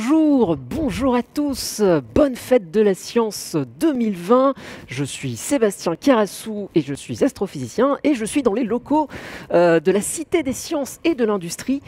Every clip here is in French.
Bonjour à tous, bonne fête de la science 2020. Je suis Sébastien Carassou et je suis astrophysicien et je suis dans les locaux de la Cité des sciences et de l'industrie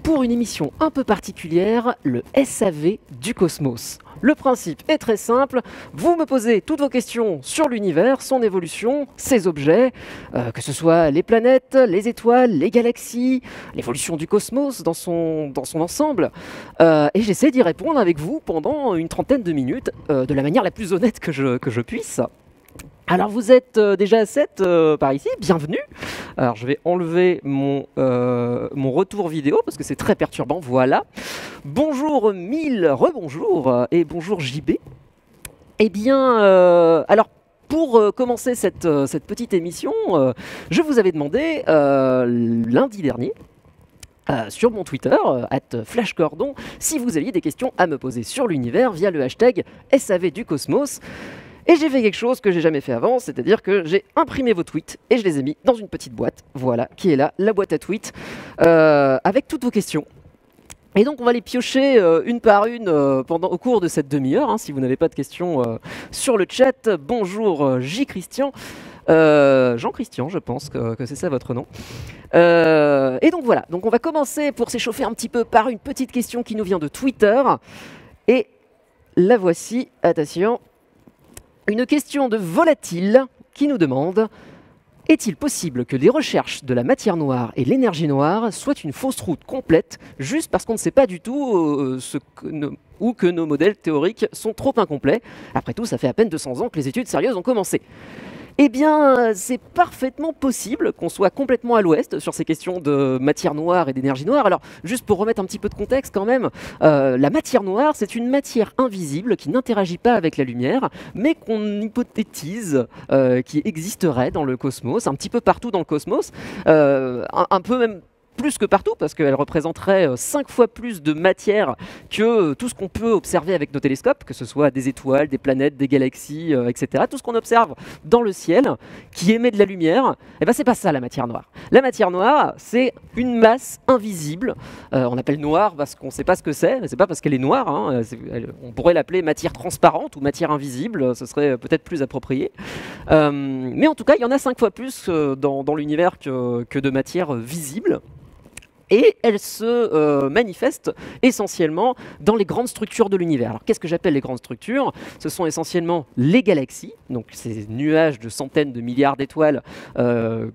pour une émission un peu particulière, le SAV du cosmos. Le principe est très simple, vous me posez toutes vos questions sur l'univers, son évolution, ses objets, que ce soit les planètes, les étoiles, les galaxies, l'évolution du cosmos dans son ensemble, et j'essaie d'y répondre avec vous pendant une trentaine de minutes, de la manière la plus honnête que je puisse. Alors vous êtes déjà à 7 par ici, bienvenue. Alors je vais enlever mon retour vidéo parce que c'est très perturbant, voilà. Bonjour Mille, rebonjour et bonjour JB. Eh bien, alors pour commencer cette petite émission, je vous avais demandé lundi dernier, sur mon Twitter, @flashcordon, si vous aviez des questions à me poser sur l'univers via le hashtag SAV du cosmos. Et j'ai fait quelque chose que j'ai jamais fait avant, c'est-à-dire que j'ai imprimé vos tweets et je les ai mis dans une petite boîte, voilà, qui est là, la boîte à tweets, avec toutes vos questions. Et donc on va les piocher une par une au cours de cette demi-heure, hein, si vous n'avez pas de questions sur le chat. Bonjour J. Christian, Jean-Christian, je pense que c'est ça votre nom. Et donc voilà, donc on va commencer pour s'échauffer un petit peu par une petite question qui nous vient de Twitter. Et la voici, attention. Une question de Volatile qui nous demande: est-il possible que les recherches de la matière noire et l'énergie noire soient une fausse route complète juste parce qu'on ne sait pas du tout ou que nos modèles théoriques sont trop incomplets? Après tout, ça fait à peine 200 ans que les études sérieuses ont commencé. Eh bien, c'est parfaitement possible qu'on soit complètement à l'ouest sur ces questions de matière noire et d'énergie noire. Alors, juste pour remettre un petit peu de contexte quand même, la matière noire, c'est une matière invisible qui n'interagit pas avec la lumière, mais qu'on hypothétise qui existerait dans le cosmos, un petit peu partout dans le cosmos, un peu même plus que partout, parce qu'elle représenterait 5 fois plus de matière que tout ce qu'on peut observer avec nos télescopes, que ce soit des étoiles, des planètes, des galaxies, etc. Tout ce qu'on observe dans le ciel, qui émet de la lumière, eh ben c'est pas ça la matière noire. La matière noire, c'est une masse invisible. On appelle noire parce qu'on ne sait pas ce que c'est, mais c'est pas parce qu'elle est noire. Hein, on pourrait l'appeler matière transparente ou matière invisible, ce serait peut-être plus approprié. Mais en tout cas, il y en a 5 fois plus dans l'univers que de matière visible. Et elle se manifeste essentiellement dans les grandes structures de l'univers. Alors qu'est-ce que j'appelle les grandes structures? Ce sont essentiellement les galaxies, donc ces nuages de centaines de milliards d'étoiles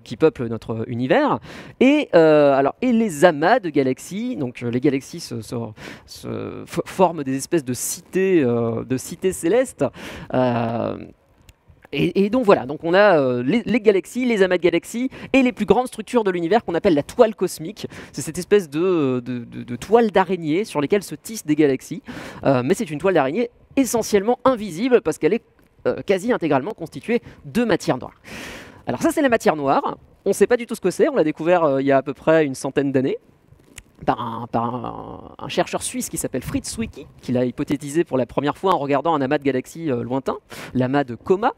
qui peuplent notre univers, et les amas de galaxies. Donc les galaxies forment des espèces de cités célestes. Et donc voilà, donc on a les galaxies, les amas de galaxies et les plus grandes structures de l'univers qu'on appelle la toile cosmique. C'est cette espèce de toile d'araignée sur lesquelles se tissent des galaxies. Mais c'est une toile d'araignée essentiellement invisible parce qu'elle est quasi intégralement constituée de matière noire. Alors ça, c'est la matière noire. On ne sait pas du tout ce que c'est, on l'a découvert il y a à peu près une centaine d'années. Par un chercheur suisse qui s'appelle Fritz Zwicky, qui l'a hypothétisé pour la première fois en regardant un amas de galaxies lointain, l'amas de Coma.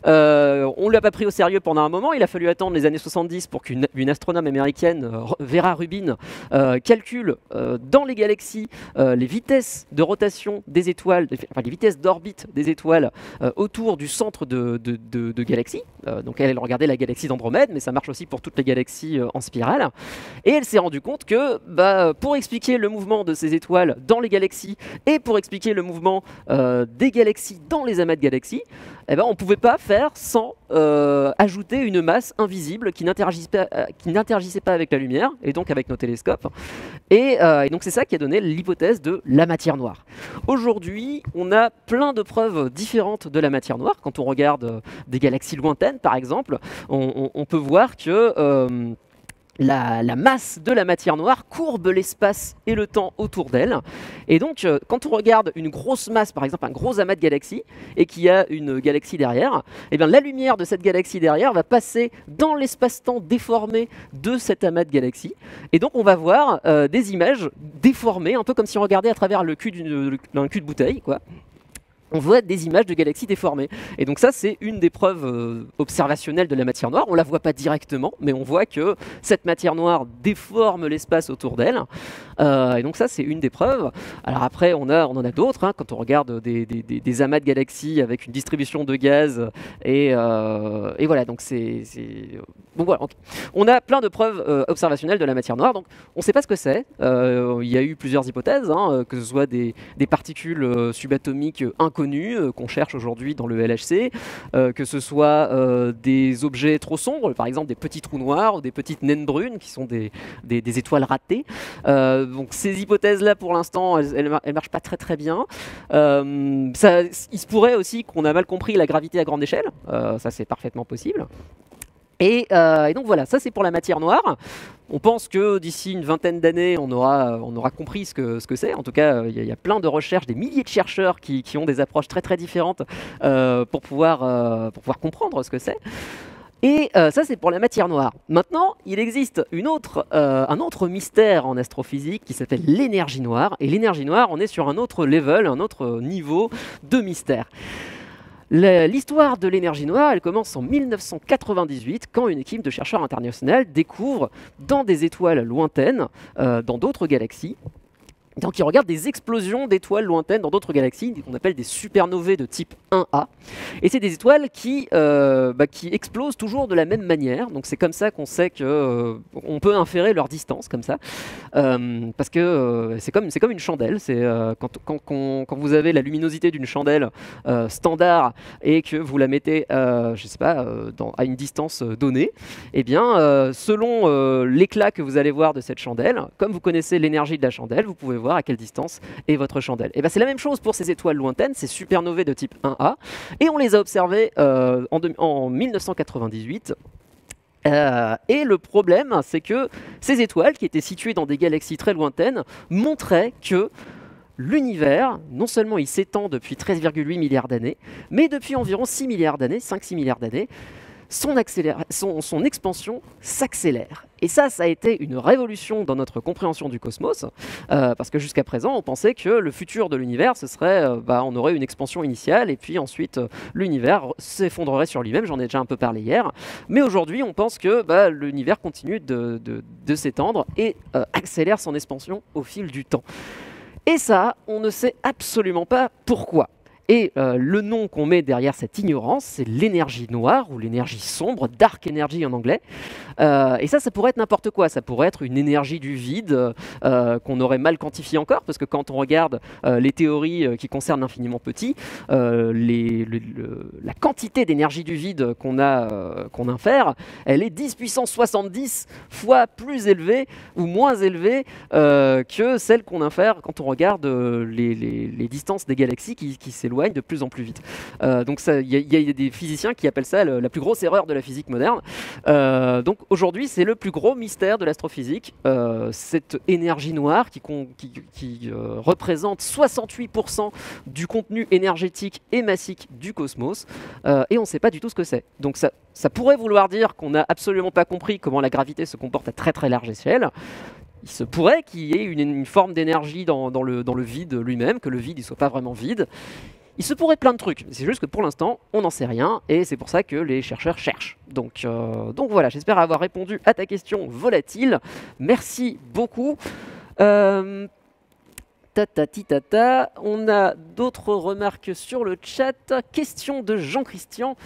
On ne l'a pas pris au sérieux pendant un moment, il a fallu attendre les années 70 pour qu'une astronome américaine, Vera Rubin, calcule dans les galaxies les vitesses de rotation des étoiles, les vitesses d'orbite des étoiles autour du centre de galaxies. Donc elle regardait la galaxie d'Andromède, mais ça marche aussi pour toutes les galaxies en spirale. Et elle s'est rendue compte que pour expliquer le mouvement de ces étoiles dans les galaxies et pour expliquer le mouvement des galaxies dans les amas de galaxies, on ne pouvait pas faire sans ajouter une masse invisible qui n'interagissait pas avec la lumière et donc avec nos télescopes. Et donc c'est ça qui a donné l'hypothèse de la matière noire. Aujourd'hui, on a plein de preuves différentes de la matière noire. Quand on regarde des galaxies lointaines, par exemple, on peut voir que la masse de la matière noire courbe l'espace et le temps autour d'elle. Et donc, quand on regarde une grosse masse, par exemple un gros amas de galaxies, et qu'il y a une galaxie derrière, eh bien, la lumière de cette galaxie derrière va passer dans l'espace-temps déformé de cet amas de galaxies. Et donc, on va voir des images déformées, un peu comme si on regardait à travers le cul d'un cul de bouteille, quoi. on voit des images de galaxies déformées. Et donc ça, c'est une des preuves observationnelles de la matière noire. On ne la voit pas directement, mais on voit que cette matière noire déforme l'espace autour d'elle. Et donc ça, c'est une des preuves. Alors après, on en a d'autres, hein, quand on regarde des amas de galaxies avec une distribution de gaz. Et voilà, donc bon, voilà, okay. On a plein de preuves observationnelles de la matière noire. Donc on ne sait pas ce que c'est. Il y a eu plusieurs hypothèses, hein, que ce soit des particules subatomiques inconnues qu'on cherche aujourd'hui dans le LHC, que ce soit des objets trop sombres, par exemple des petits trous noirs ou des petites naines brunes qui sont des étoiles ratées. Donc ces hypothèses-là, pour l'instant, elles marchent pas très bien. Il se pourrait aussi qu'on a mal compris la gravité à grande échelle. Ça, c'est parfaitement possible. Et donc voilà, ça c'est pour la matière noire. On pense que d'ici une vingtaine d'années, on aura compris ce que c'est. En tout cas, il y a plein de recherches, des milliers de chercheurs qui ont des approches très différentes pour pouvoir comprendre ce que c'est. Et ça, c'est pour la matière noire. Maintenant, il existe un autre mystère en astrophysique qui s'appelle l'énergie noire. Et l'énergie noire, on est sur un autre level, un autre niveau de mystère. L'histoire de l'énergie noire, elle commence en 1998, quand une équipe de chercheurs internationaux découvre dans des étoiles lointaines, dans d'autres galaxies, donc ils regardent des explosions d'étoiles lointaines dans d'autres galaxies, qu'on appelle des supernovae de type 1A. Et c'est des étoiles qui explosent toujours de la même manière. Donc c'est comme ça qu'on sait qu'on peut inférer leur distance, comme ça. Parce que c'est comme une chandelle. Quand vous avez la luminosité d'une chandelle standard et que vous la mettez, je sais pas, à une distance donnée, eh bien, selon l'éclat que vous allez voir de cette chandelle, comme vous connaissez l'énergie de la chandelle, vous pouvez voir à quelle distance est votre chandelle. Et ben c'est la même chose pour ces étoiles lointaines, ces supernovae de type 1A, et on les a observées en 1998. Et le problème, c'est que ces étoiles, qui étaient situées dans des galaxies très lointaines, montraient que l'univers, non seulement il s'étend depuis 13,8 milliards d'années, mais depuis environ 6 milliards d'années, 5-6 milliards d'années, son expansion s'accélère. Et ça a été une révolution dans notre compréhension du cosmos, parce que jusqu'à présent, on pensait que le futur de l'univers, ce serait, on aurait une expansion initiale, et puis ensuite, l'univers s'effondrerait sur lui-même, j'en ai déjà un peu parlé hier. Mais aujourd'hui, on pense que l'univers continue de s'étendre et accélère son expansion au fil du temps. Et ça, on ne sait absolument pas pourquoi. Et le nom qu'on met derrière cette ignorance, c'est l'énergie noire, ou l'énergie sombre, dark energy en anglais. Et ça pourrait être n'importe quoi. Ça pourrait être une énergie du vide qu'on aurait mal quantifiée encore, parce que quand on regarde les théories qui concernent l'infiniment petit, la quantité d'énergie du vide qu'on infère, elle est 10 puissance 70 fois plus élevée ou moins élevée que celle qu'on infère quand on regarde les distances des galaxies qui s'éloignent de plus en plus vite. Donc il y a des physiciens qui appellent ça la plus grosse erreur de la physique moderne. Donc aujourd'hui, c'est le plus gros mystère de l'astrophysique, cette énergie noire qui représente 68% du contenu énergétique et massique du cosmos, et on ne sait pas du tout ce que c'est. Donc ça pourrait vouloir dire qu'on n'a absolument pas compris comment la gravité se comporte à très très large échelle. Il se pourrait qu'il y ait une forme d'énergie dans le vide lui-même, que le vide ne soit pas vraiment vide. Il se pourrait plein de trucs, c'est juste que pour l'instant, on n'en sait rien, et c'est pour ça que les chercheurs cherchent. Donc voilà, j'espère avoir répondu à ta question volatile. Merci beaucoup. On a d'autres remarques sur le chat. Question de Jean-Christian.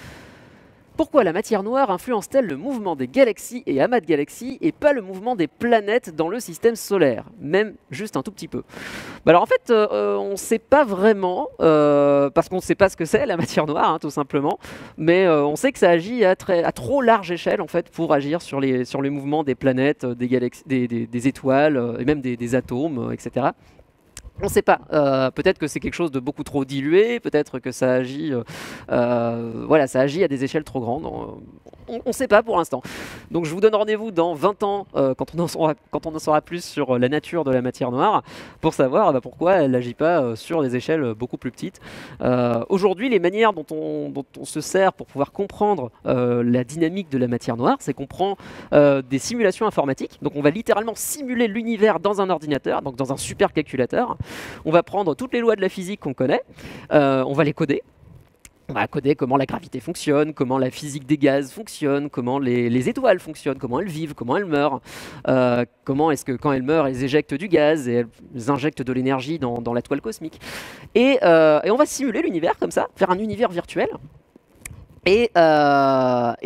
Pourquoi la matière noire influence-t-elle le mouvement des galaxies et amas de galaxies et pas le mouvement des planètes dans le système solaire, même juste un tout petit peu? Alors en fait, on ne sait pas vraiment, parce qu'on ne sait pas ce que c'est la matière noire, hein, tout simplement, mais on sait que ça agit à trop large échelle en fait, pour agir sur les mouvements des planètes, des galaxies, des étoiles, et même des atomes, etc. On ne sait pas. Peut-être que c'est quelque chose de beaucoup trop dilué, peut-être que ça agit, ça agit à des échelles trop grandes. On ne sait pas pour l'instant. Donc je vous donne rendez-vous dans 20 ans, quand on en saura plus sur la nature de la matière noire, pour savoir pourquoi elle n'agit pas sur des échelles beaucoup plus petites. Aujourd'hui, les manières dont on se sert pour pouvoir comprendre la dynamique de la matière noire, c'est qu'on prend des simulations informatiques. Donc on va littéralement simuler l'univers dans un ordinateur, donc dans un supercalculateur. On va prendre toutes les lois de la physique qu'on connaît, on va les coder. On va coder comment la gravité fonctionne, comment la physique des gaz fonctionne, comment les étoiles fonctionnent, comment elles vivent, comment elles meurent, comment est-ce que quand elles meurent, elles éjectent du gaz et elles injectent de l'énergie dans la toile cosmique. Et on va simuler l'univers comme ça, faire un univers virtuel. Et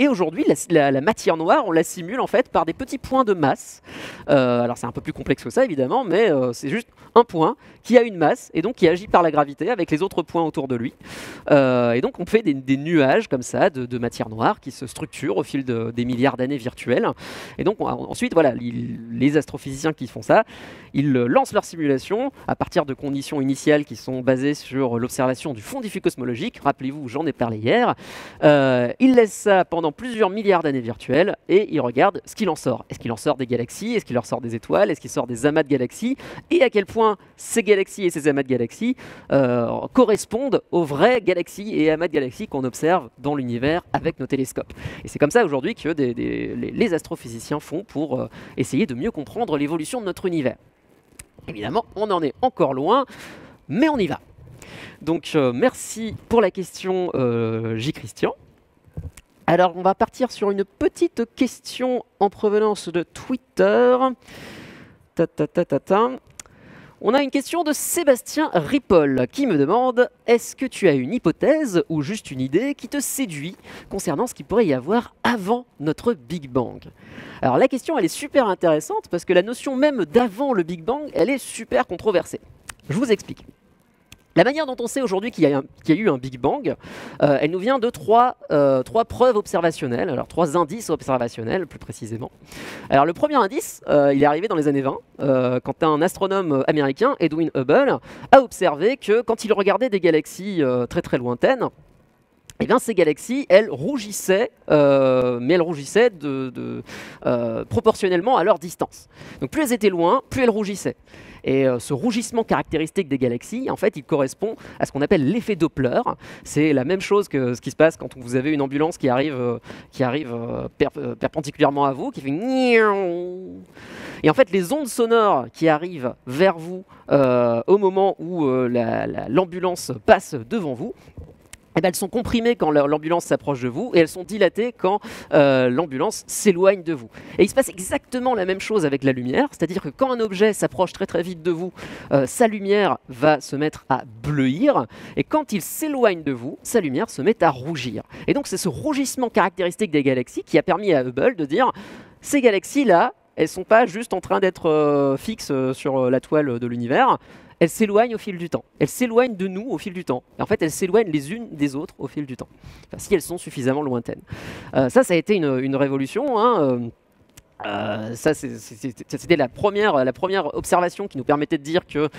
aujourd'hui, la matière noire, on la simule en fait par des petits points de masse. Alors c'est un peu plus complexe que ça évidemment, mais c'est juste un point qui a une masse et donc qui agit par la gravité avec les autres points autour de lui. Et donc on fait des nuages comme ça de matière noire qui se structurent au fil des milliards d'années virtuelles. Et donc ensuite, voilà, les astrophysiciens qui font ça, ils lancent leur simulation à partir de conditions initiales qui sont basées sur l'observation du fond diffus cosmologique. Rappelez-vous, j'en ai parlé hier. Ils laissent ça pendant plusieurs milliards d'années virtuelles et ils regardent ce qu'il en sort. Est-ce qu'il en sort des galaxies? Est-ce qu'il leur sort des étoiles? Est-ce qu'il sort des amas de galaxies? Et à quel point ces galaxies et ces amas de galaxies correspondent aux vraies galaxies et amas de galaxies qu'on observe dans l'univers avec nos télescopes. Et c'est comme ça aujourd'hui que les astrophysiciens font pour essayer de mieux comprendre l'évolution de notre univers. Évidemment, on en est encore loin, mais on y va. Donc merci pour la question J. Christian. Alors on va partir sur une petite question en provenance de Twitter. On a une question de Sébastien Ripoll qui me demande: est-ce que tu as une hypothèse ou juste une idée qui te séduit concernant ce qu'il pourrait y avoir avant notre Big Bang? Alors la question elle est super intéressante parce que la notion même d'avant le Big Bang elle est super controversée. Je vous explique. La manière dont on sait aujourd'hui qu'il y a eu un Big Bang, elle nous vient de trois preuves observationnelles, alors 3 indices observationnels plus précisément. Alors le premier indice, il est arrivé dans les années 20, quand un astronome américain, Edwin Hubble, a observé que quand il regardait des galaxies très très lointaines, eh bien, ces galaxies, elles rougissaient, mais elles rougissaient proportionnellement à leur distance. Donc plus elles étaient loin, plus elles rougissaient. Et ce rougissement caractéristique des galaxies, en fait, il correspond à ce qu'on appelle l'effet Doppler. C'est la même chose que ce qui se passe quand vous avez une ambulance qui arrive perpendiculairement à vous, qui fait niaou. Et en fait, les ondes sonores qui arrivent vers vous au moment où l'ambulance passe devant vous, eh bien, elles sont comprimées quand l'ambulance s'approche de vous et elles sont dilatées quand l'ambulance s'éloigne de vous. Et il se passe exactement la même chose avec la lumière, c'est-à-dire que quand un objet s'approche très très vite de vous, sa lumière va se mettre à bleuir et quand il s'éloigne de vous, sa lumière se met à rougir. Et donc c'est ce rougissement caractéristique des galaxies qui a permis à Hubble de dire: ces galaxies-là, elles ne sont pas juste en train d'être fixes sur la toile de l'univers, elles s'éloignent au fil du temps. Elles s'éloignent de nous au fil du temps. Et en fait, elles s'éloignent les unes des autres au fil du temps, enfin, si elles sont suffisamment lointaines. Ça a été une révolution. C'était la première observation qui nous permettait de dire que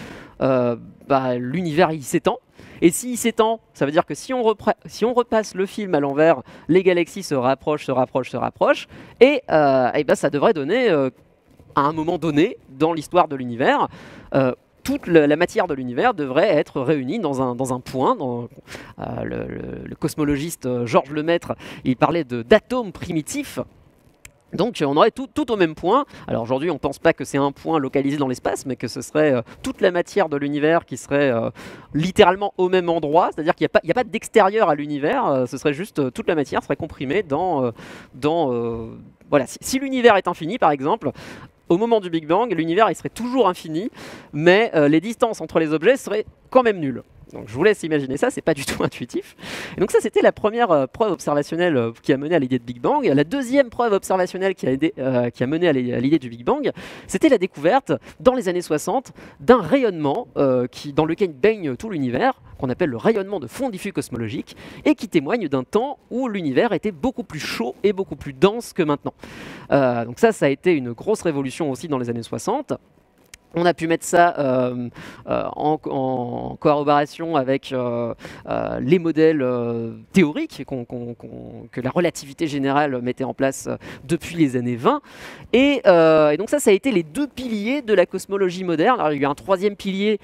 l'univers il s'étend. Et s'il s'étend, ça veut dire que si on repasse le film à l'envers, les galaxies se rapprochent, et ça devrait donner, à un moment donné, dans l'histoire de l'univers, toute la matière de l'univers devrait être réunie dans un point. Le cosmologiste Georges Lemaître, il parlait d'atomes primitifs. Donc on aurait tout au même point. Alors aujourd'hui on ne pense pas que c'est un point localisé dans l'espace, mais que ce serait toute la matière de l'univers qui serait littéralement au même endroit. C'est-à-dire qu'il n'y a pas d'extérieur à l'univers, ce serait juste toute la matière serait comprimée voilà. Si l'univers est infini par exemple, au moment du Big Bang, l'univers il serait toujours infini, mais les distances entre les objets seraient quand même nulles. Donc je vous laisse imaginer ça, c'est pas du tout intuitif. Et donc ça c'était la première preuve observationnelle qui a mené à l'idée de Big Bang. La deuxième preuve observationnelle qui a mené à l'idée du Big Bang, c'était la découverte dans les années 60 d'un rayonnement dans lequel baigne tout l'univers, qu'on appelle le rayonnement de fond diffus cosmologique, et qui témoigne d'un temps où l'univers était beaucoup plus chaud et beaucoup plus dense que maintenant. Donc ça a été une grosse révolution aussi dans les années 60. On a pu mettre ça en corroboration avec les modèles théoriques que la relativité générale mettait en place depuis les années 20. Et donc ça a été les deux piliers de la cosmologie moderne. Alors, il y a eu un troisième pilier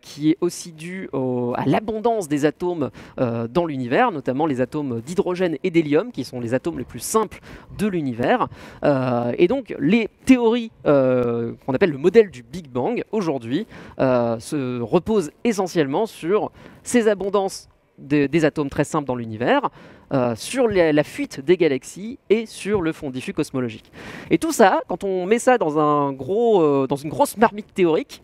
qui est aussi dû à l'abondance des atomes dans l'univers, notamment les atomes d'hydrogène et d'hélium, qui sont les atomes les plus simples de l'univers. Et donc les théories qu'on appelle le modèle du du Big Bang, aujourd'hui, se repose essentiellement sur ces abondances des atomes très simples dans l'univers, sur la fuite des galaxies et sur le fond diffus cosmologique. Et tout ça, quand on met ça dans une grosse marmite théorique,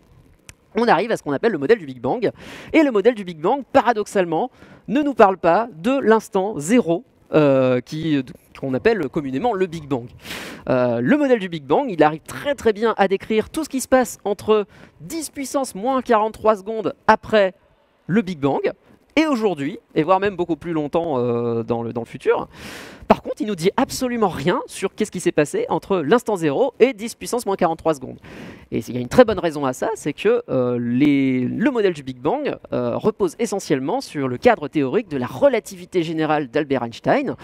on arrive à ce qu'on appelle le modèle du Big Bang. Et le modèle du Big Bang, paradoxalement, ne nous parle pas de l'instant zéro, qu'on appelle communément le Big Bang. Le modèle du Big Bang, il arrive très très bien à décrire tout ce qui se passe entre 10 puissance moins 43 secondes après le Big Bang, et aujourd'hui, et voire même beaucoup plus longtemps dans le futur. Par contre, il nous dit absolument rien sur qu'est-ce qui s'est passé entre l'instant 0 et 10 puissance moins 43 secondes. Et il y a une très bonne raison à ça, c'est que le modèle du Big Bang repose essentiellement sur le cadre théorique de la relativité générale d'Albert Einstein.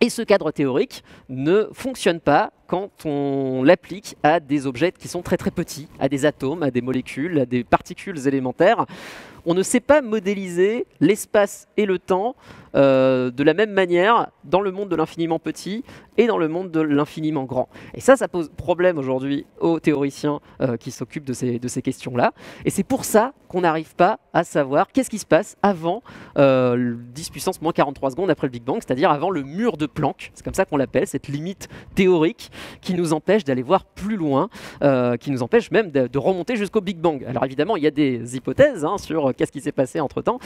Et ce cadre théorique ne fonctionne pas quand on l'applique à des objets qui sont très très petits, à des atomes, à des molécules, à des particules élémentaires. On ne sait pas modéliser l'espace et le temps de la même manière dans le monde de l'infiniment petit et dans le monde de l'infiniment grand. Et ça pose problème aujourd'hui aux théoriciens qui s'occupent de ces questions-là. Et c'est pour ça qu'on n'arrive pas à savoir qu'est-ce qui se passe avant 10 puissance moins 43 secondes après le Big Bang, c'est-à-dire avant le mur de Planck. C'est comme ça qu'on l'appelle, cette limite théorique qui nous empêche d'aller voir plus loin, qui nous empêche même de remonter jusqu'au Big Bang. Alors évidemment, il y a des hypothèses sur qu'est-ce qui s'est passé entre-temps.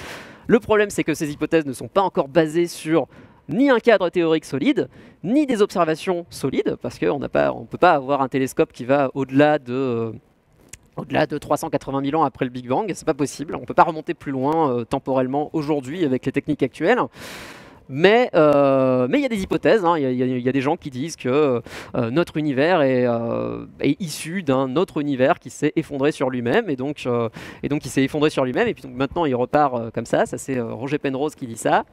Le problème, c'est que ces hypothèses ne sont pas encore basées sur ni un cadre théorique solide, ni des observations solides, parce qu'on ne peut pas avoir un télescope qui va au-delà de 380 000 ans après le Big Bang, c'est pas possible. On ne peut pas remonter plus loin temporellement aujourd'hui avec les techniques actuelles. Mais il y a des hypothèses, il y a des gens qui disent que notre univers est issu d'un autre univers qui s'est effondré sur lui-même, et donc il s'est effondré sur lui-même, et puis donc, maintenant il repart comme ça c'est Roger Penrose qui dit ça.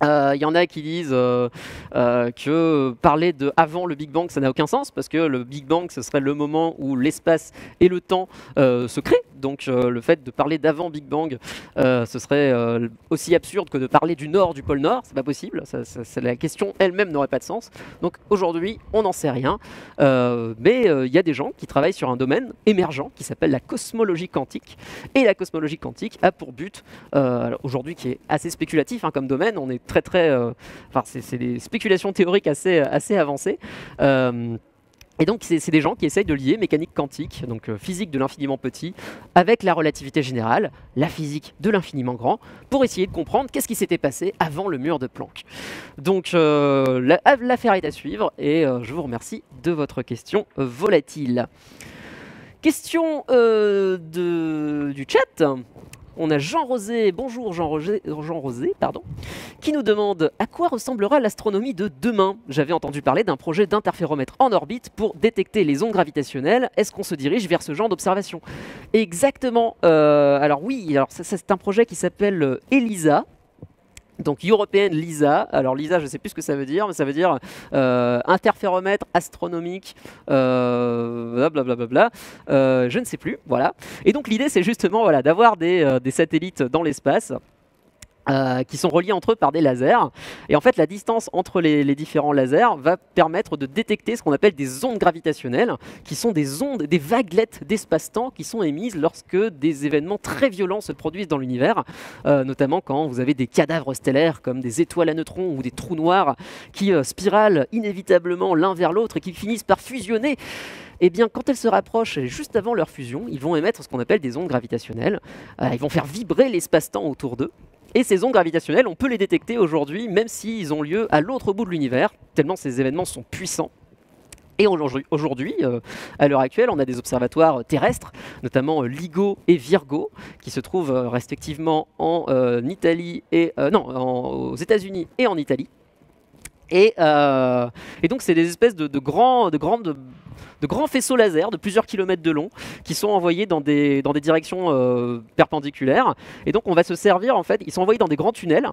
Il y en a qui disent que parler de avant le Big Bang, ça n'a aucun sens, parce que le Big Bang, ce serait le moment où l'espace et le temps se créent. Donc le fait de parler d'avant Big Bang, ce serait aussi absurde que de parler du nord du pôle Nord. C'est pas possible. La question elle-même n'aurait pas de sens. Donc aujourd'hui, on n'en sait rien. Mais il y a des gens qui travaillent sur un domaine émergent qui s'appelle la cosmologie quantique. Et la cosmologie quantique a pour but, aujourd'hui qui est assez spéculatif comme domaine, on est c'est des spéculations théoriques assez avancées. Et donc c'est des gens qui essayent de lier mécanique quantique, donc physique de l'infiniment petit, avec la relativité générale, la physique de l'infiniment grand, pour essayer de comprendre qu'est-ce qui s'était passé avant le mur de Planck. Donc l'affaire est à suivre, et je vous remercie de votre question volatile. Question du chat. On a Jean Rosé, bonjour Jean Rosé, qui nous demande à quoi ressemblera l'astronomie de demain. J'avais entendu parler d'un projet d'interféromètre en orbite pour détecter les ondes gravitationnelles. Est-ce qu'on se dirige vers ce genre d'observation? Exactement. Alors oui, c'est un projet qui s'appelle ELISA. Donc European LISA, alors LISA je ne sais plus ce que ça veut dire, mais ça veut dire interféromètre astronomique, blablabla, je ne sais plus, voilà. Et donc l'idée c'est justement d'avoir des satellites dans l'espace, qui sont reliés entre eux par des lasers. Et en fait, la distance entre les différents lasers va permettre de détecter ce qu'on appelle des ondes gravitationnelles, qui sont des ondes, des vaguelettes d'espace-temps qui sont émises lorsque des événements très violents se produisent dans l'univers, notamment quand vous avez des cadavres stellaires comme des étoiles à neutrons ou des trous noirs qui spiralent inévitablement l'un vers l'autre et qui finissent par fusionner. Eh bien, quand elles se rapprochent, juste avant leur fusion, ils vont émettre ce qu'on appelle des ondes gravitationnelles. Ils vont faire vibrer l'espace-temps autour d'eux. Et ces ondes gravitationnelles, on peut les détecter aujourd'hui, même s'ils ont lieu à l'autre bout de l'univers, tellement ces événements sont puissants. Et aujourd'hui, à l'heure actuelle, on a des observatoires terrestres, notamment LIGO et Virgo, qui se trouvent respectivement en Italie et aux États-Unis et en Italie. Et donc c'est des espèces de grands faisceaux laser de plusieurs kilomètres de long qui sont envoyés dans des directions perpendiculaires. Et donc on va se servir, en fait, ils sont envoyés dans des grands tunnels,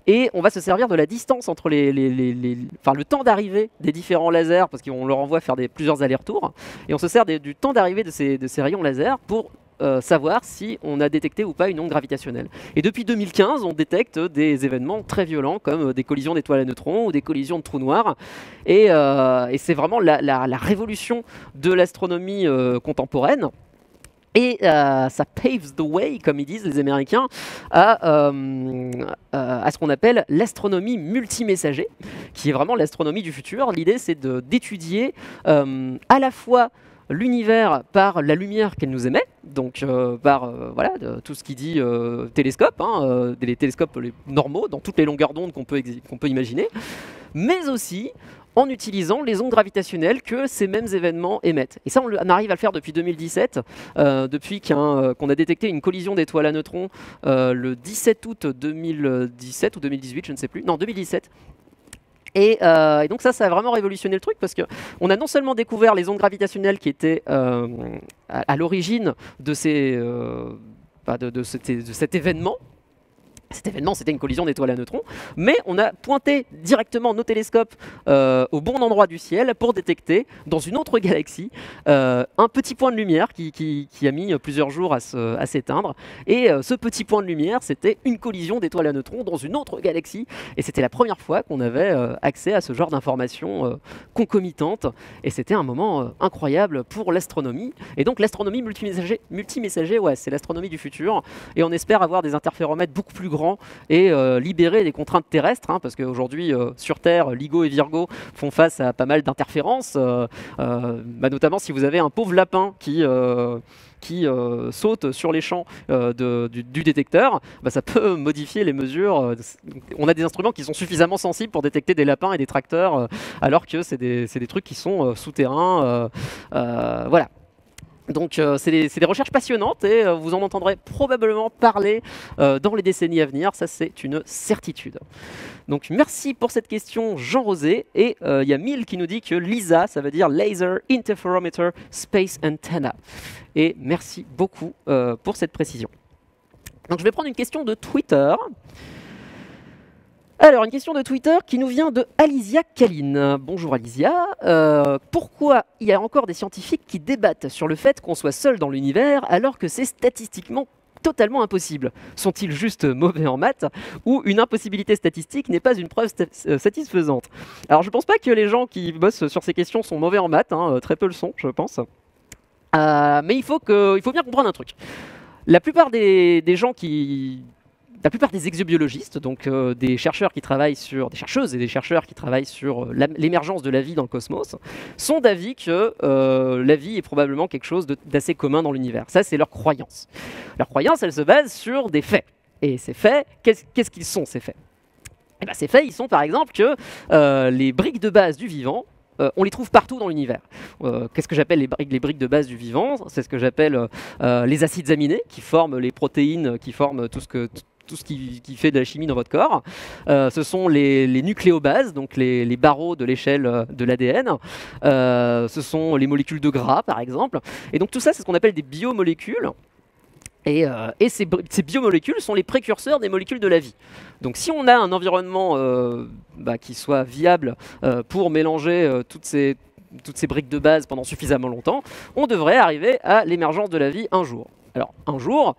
et on va se servir de la distance entre le temps d'arrivée des différents lasers, parce qu'on leur envoie faire plusieurs allers-retours, et on se sert du temps d'arrivée de ces rayons laser pour savoir si on a détecté ou pas une onde gravitationnelle. Et depuis 2015, on détecte des événements très violents comme des collisions d'étoiles à neutrons ou des collisions de trous noirs. Et c'est vraiment la révolution de l'astronomie contemporaine. Et ça paves the way, comme ils disent les Américains, à ce qu'on appelle l'astronomie multimessager, qui est vraiment l'astronomie du futur. L'idée, c'est d'étudier à la fois l'univers par la lumière qu'elle nous émet, donc par voilà, tout ce qui dit télescope, les télescopes les normaux, dans toutes les longueurs d'onde qu'on peut imaginer, mais aussi en utilisant les ondes gravitationnelles que ces mêmes événements émettent. Et ça, on arrive à le faire depuis 2017, depuis qu'on a détecté une collision d'étoiles à neutrons le 17 août 2017 ou 2018, je ne sais plus, non 2017. Et donc ça a vraiment révolutionné le truc parce qu'on a non seulement découvert les ondes gravitationnelles qui étaient à l'origine de cet événement. Cet événement, c'était une collision d'étoiles à neutrons, mais on a pointé directement nos télescopes au bon endroit du ciel pour détecter, dans une autre galaxie, un petit point de lumière qui a mis plusieurs jours à s'éteindre. Et ce petit point de lumière, c'était une collision d'étoiles à neutrons dans une autre galaxie. Et c'était la première fois qu'on avait accès à ce genre d'informations concomitantes. Et c'était un moment incroyable pour l'astronomie. Et donc l'astronomie multimessager, ouais, c'est l'astronomie du futur. Et on espère avoir des interféromètres beaucoup plus grands et libérer des contraintes terrestres, parce qu'aujourd'hui sur Terre, LIGO et Virgo font face à pas mal d'interférences, notamment si vous avez un pauvre lapin qui saute sur les champs du détecteur, ça peut modifier les mesures. On a des instruments qui sont suffisamment sensibles pour détecter des lapins et des tracteurs, alors que c'est des trucs qui sont souterrains. Voilà. Donc c'est des recherches passionnantes et vous en entendrez probablement parler dans les décennies à venir, ça c'est une certitude. Donc merci pour cette question Jean Rosé, et il y a Mille qui nous dit que LISA, ça veut dire Laser Interferometer Space Antenna. Et merci beaucoup pour cette précision. Donc je vais prendre une question de Twitter. Alors, une question de Twitter qui nous vient de Alicia Kaline. Bonjour Alicia. Pourquoi il y a encore des scientifiques qui débattent sur le fait qu'on soit seul dans l'univers alors que c'est statistiquement totalement impossible? Sont-ils juste mauvais en maths, ou une impossibilité statistique n'est pas une preuve satisfaisante? Alors, je ne pense pas que les gens qui bossent sur ces questions sont mauvais en maths, très peu le sont, je pense. Mais il faut bien comprendre un truc. La plupart des gens La plupart des exobiologistes, donc des chercheuses et des chercheurs qui travaillent sur l'émergence de la vie dans le cosmos, sont d'avis que la vie est probablement quelque chose d'assez commun dans l'univers. Ça, c'est leur croyance. Leur croyance, elle se base sur des faits. Et ces faits, qu'est-ce qu'ils sont, ces faits? Eh bien, ces faits, ils sont par exemple que les briques de base du vivant, on les trouve partout dans l'univers. Qu'est-ce que j'appelle les briques de base du vivant? C'est ce que j'appelle les acides aminés, qui forment les protéines, qui forment tout ce qui fait de la chimie dans votre corps. Ce sont les nucléobases, donc les barreaux de l'échelle de l'ADN. Ce sont les molécules de gras, par exemple. Et donc tout ça, c'est ce qu'on appelle des biomolécules. Et ces biomolécules sont les précurseurs des molécules de la vie. Donc si on a un environnement qui soit viable pour mélanger toutes ces briques de base pendant suffisamment longtemps, on devrait arriver à l'émergence de la vie un jour. Alors un jour,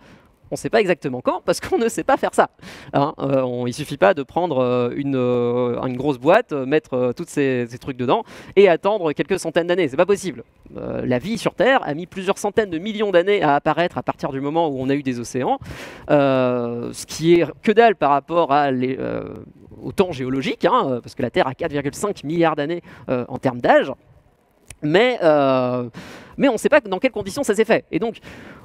on ne sait pas exactement quand, parce qu'on ne sait pas faire ça. Il ne suffit pas de prendre une grosse boîte, mettre tous ces trucs dedans, et attendre quelques centaines d'années. C'est pas possible. La vie sur Terre a mis plusieurs centaines de millions d'années à apparaître à partir du moment où on a eu des océans, ce qui est que dalle par rapport au temps géologique, parce que la Terre a 4,5 milliards d'années en termes d'âge. Mais on ne sait pas dans quelles conditions ça s'est fait. Et donc,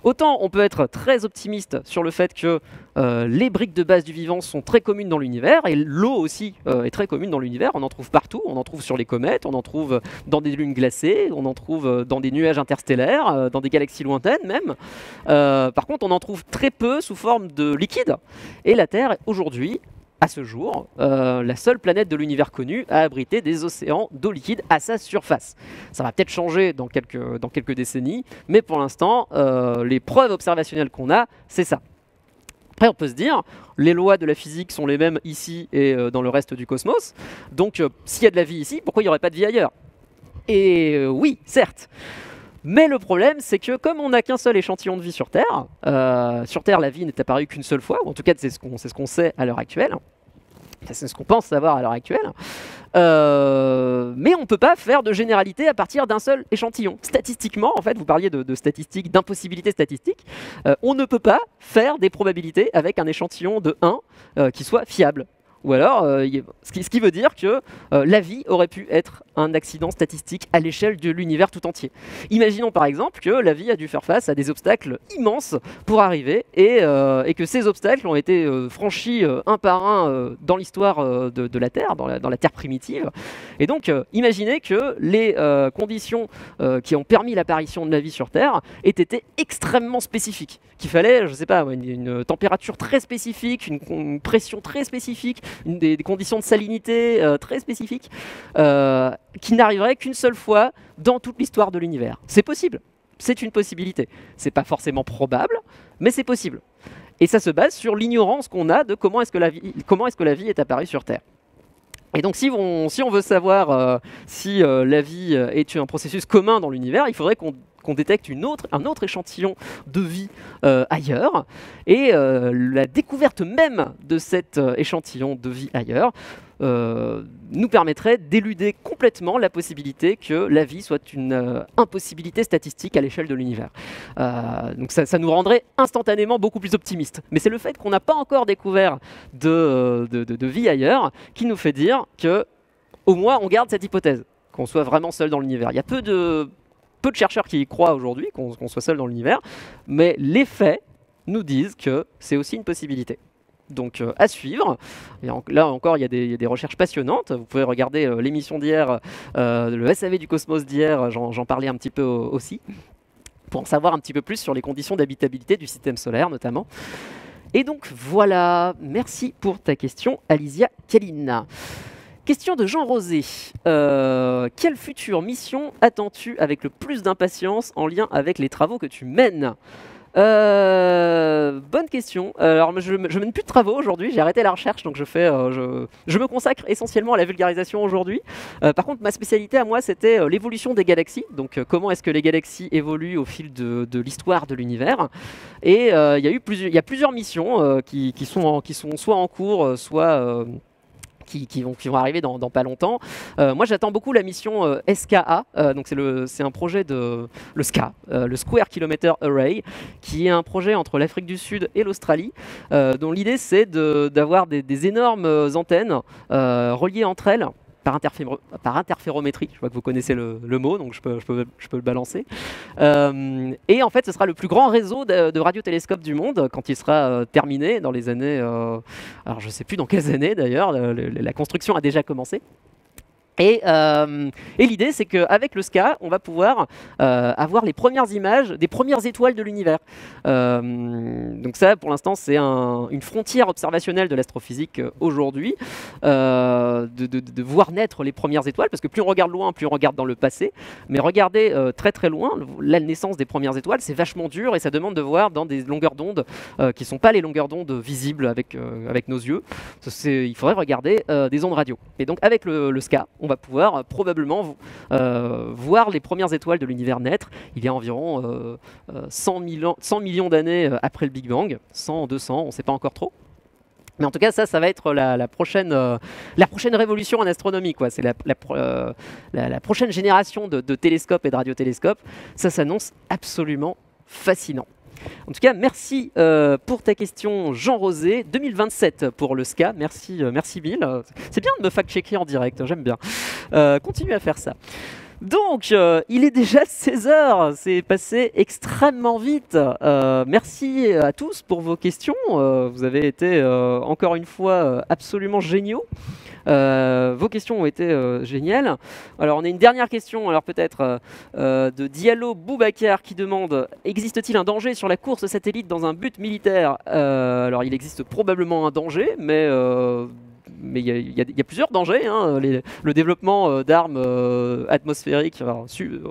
autant on peut être très optimiste sur le fait que les briques de base du vivant sont très communes dans l'univers, et l'eau aussi est très commune dans l'univers, on en trouve partout, on en trouve sur les comètes, on en trouve dans des lunes glacées, on en trouve dans des nuages interstellaires, dans des galaxies lointaines même. Par contre, on en trouve très peu sous forme de liquide, et la Terre est aujourd'hui, à ce jour, la seule planète de l'univers connu à abriter des océans d'eau liquide à sa surface. Ça va peut-être changer dans quelques décennies, mais pour l'instant, les preuves observationnelles qu'on a, c'est ça. Après, on peut se dire, les lois de la physique sont les mêmes ici et dans le reste du cosmos, donc s'il y a de la vie ici, pourquoi il n'y aurait pas de vie ailleurs? Et oui, certes. Mais le problème, c'est que comme on n'a qu'un seul échantillon de vie sur Terre, la vie n'est apparue qu'une seule fois, ou en tout cas c'est ce qu'on sait à l'heure actuelle, c'est ce qu'on pense savoir à l'heure actuelle, mais on ne peut pas faire de généralité à partir d'un seul échantillon. Statistiquement, en fait, vous parliez de statistiques, d'impossibilités statistiques, on ne peut pas faire des probabilités avec un échantillon de 1 qui soit fiable. Ou alors, ce qui veut dire que la vie aurait pu être un accident statistique à l'échelle de l'univers tout entier. Imaginons par exemple que la vie a dû faire face à des obstacles immenses pour arriver et que ces obstacles ont été franchis un par un dans l'histoire de la Terre, dans la Terre primitive. Et donc, imaginez que les conditions qui ont permis l'apparition de la vie sur Terre aient été extrêmement spécifiques. Qu'il fallait, je ne sais pas, une température très spécifique, une pression très spécifique, des conditions de salinité très spécifiques, qui n'arriveraient qu'une seule fois dans toute l'histoire de l'univers. C'est possible, c'est une possibilité. C'est pas forcément probable, mais c'est possible. Et ça se base sur l'ignorance qu'on a de comment est-ce que la vie est apparue sur Terre. Et donc si on veut savoir si la vie est un processus commun dans l'univers, il faudrait qu'on détecte un autre échantillon de vie ailleurs. Et la découverte même de cet échantillon de vie ailleurs nous permettrait d'éluder complètement la possibilité que la vie soit une impossibilité statistique à l'échelle de l'univers. Donc ça nous rendrait instantanément beaucoup plus optimistes. Mais c'est le fait qu'on n'a pas encore découvert de vie ailleurs qui nous fait dire que, au moins, on garde cette hypothèse, qu'on soit vraiment seul dans l'univers. Il y a peu de chercheurs qui y croient aujourd'hui, qu'on soit seul dans l'univers, mais les faits nous disent que c'est aussi une possibilité. Donc à suivre. Et là encore, il y a des recherches passionnantes. Vous pouvez regarder l'émission d'hier, le SAV du Cosmos d'hier, j'en parlais un petit peu aussi, pour en savoir un petit peu plus sur les conditions d'habitabilité du système solaire notamment. Et donc voilà, merci pour ta question, Alicia Kalina. Question de Jean Rosé. Quelle future mission attends-tu avec le plus d'impatience en lien avec les travaux que tu mènes ? Bonne question. Alors je mène plus de travaux aujourd'hui, j'ai arrêté la recherche, donc je me consacre essentiellement à la vulgarisation aujourd'hui. Par contre, ma spécialité à moi, c'était l'évolution des galaxies, donc comment est-ce que les galaxies évoluent au fil de l'histoire de l'univers. Et il y a plusieurs missions qui sont soit en cours, soit qui vont arriver dans pas longtemps. Moi, j'attends beaucoup la mission SKA. Donc c'est un projet de le SKA, le Square Kilometer Array, qui est un projet entre l'Afrique du Sud et l'Australie, dont l'idée c'est d'avoir des énormes antennes reliées entre elles par interférométrie. Je vois que vous connaissez le mot, donc je peux le balancer. Et en fait, ce sera le plus grand réseau de radiotélescopes du monde quand il sera terminé dans les années... alors, je ne sais plus dans quelles années d'ailleurs, la construction a déjà commencé. Et l'idée, c'est qu'avec le SKA, on va pouvoir avoir les premières images des premières étoiles de l'univers. Donc ça, pour l'instant, c'est une frontière observationnelle de l'astrophysique aujourd'hui, de voir naître les premières étoiles, parce que plus on regarde loin, plus on regarde dans le passé. Mais regarder très très loin, la naissance des premières étoiles, c'est vachement dur et ça demande de voir dans des longueurs d'onde qui ne sont pas les longueurs d'onde visibles avec nos yeux. Il faudrait regarder des ondes radio. Et donc avec le SKA, on va pouvoir probablement voir les premières étoiles de l'univers naître. Il y a environ 100 millions d'années après le Big Bang, 100, 200, on ne sait pas encore trop. Mais en tout cas, ça va être la prochaine révolution en astronomie, quoi. C'est la prochaine génération de télescopes et de radiotélescopes. Ça s'annonce absolument fascinant. En tout cas, merci pour ta question, Jean Rosé. 2027 pour le SKA. Merci Bill. C'est bien de me fact-checker en direct, j'aime bien. Continue à faire ça. Donc, il est déjà 16h, c'est passé extrêmement vite. Merci à tous pour vos questions. Vous avez été, encore une fois, absolument géniaux. Vos questions ont été géniales. Alors, on a une dernière question, alors peut-être de Diallo Boubacar qui demande: existe-t-il un danger sur la course satellite dans un but militaire? Alors, il existe probablement un danger, mais mais il y a plusieurs dangers. Hein. Le développement d'armes atmosphériques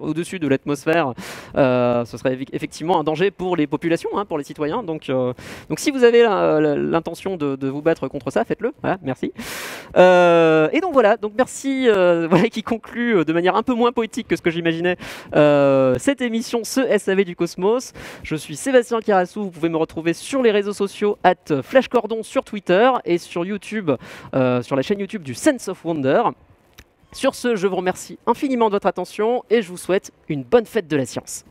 au-dessus de l'atmosphère, ce serait effectivement un danger pour les populations, hein, pour les citoyens. Donc si vous avez l'intention de vous battre contre ça, faites-le. Voilà, merci. Et donc voilà, donc merci, voilà, qui conclut de manière un peu moins poétique que ce que j'imaginais cette émission, ce SAV du Cosmos. Je suis Sébastien Carassou, vous pouvez me retrouver sur les réseaux sociaux @flashcordon sur Twitter et sur YouTube, sur la chaîne YouTube du Sense of Wonder. Sur ce, je vous remercie infiniment de votre attention et je vous souhaite une bonne fête de la science.